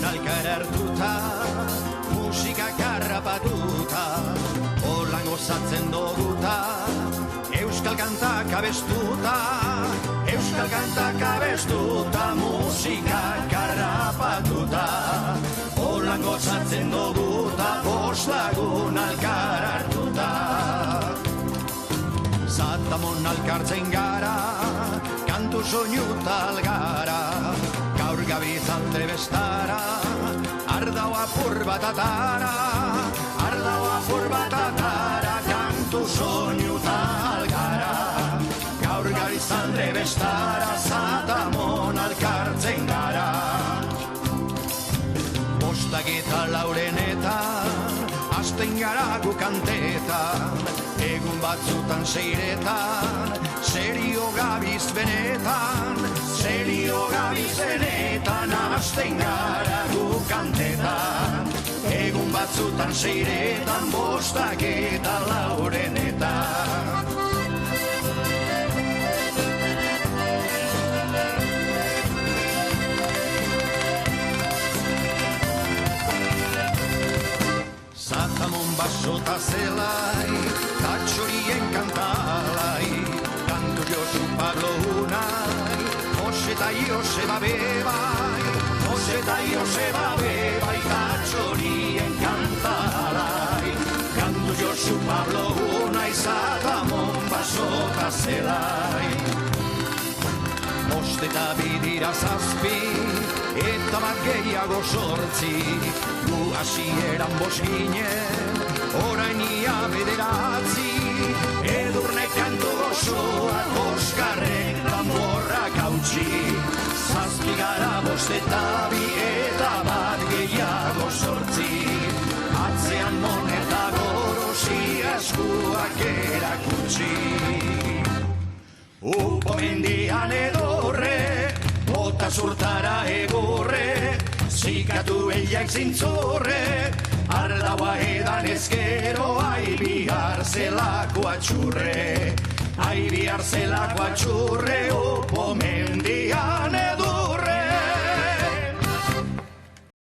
alkara hartuta, musikak harrapatuta, holan gozatzen doguta, euskal kantak abestuta, euskal kantak abestuta, musikak harrapatuta, holan gozatzen doguta, bost lagun alkara hartuta. Zatamon alkartzen gara, kantu soinuta algara, gaur gabizalde bestara, ardau apur bat atara, ardau apur bat atara, kantu soinuta algara, gaur gabizalde bestara, zatamon alkartzen gara. Bostak eta laurenetan, hasten gara gu kantetan, egun batzutan seiretan, serio gabiz benetan, serio gabiz benetan, hasten gara gu kantetan, egun batzutan seiretan, bostak eta laurenetan. Zatamon basota zelai, tatxorien kantalai, kantu Josu Pablo unai, Jose eta Joseba bebai, Jose eta Joseba bebai, tatxorien kantalai, kantu Josu Pablo unai, Zatamon basota zelai. Bost eta bidira zazpi, eta bat gehiago sortzi, gu hasieran bost ginen, orain ia bederatzi, edurne kantu gozoa, Oskarrek danborrak hautsi, zazpi gara bost eta bi, eta bat gehiago sortzi, atzean moneta gorosi, eskuak erakutsi. Upo mendian edorre, bota zurtara egurre, zikatu eiak zintzorre, ardaua edan ezkero, ai bihar zelako atxurre, ai bihar zelako atxurre, upo mendian edorre.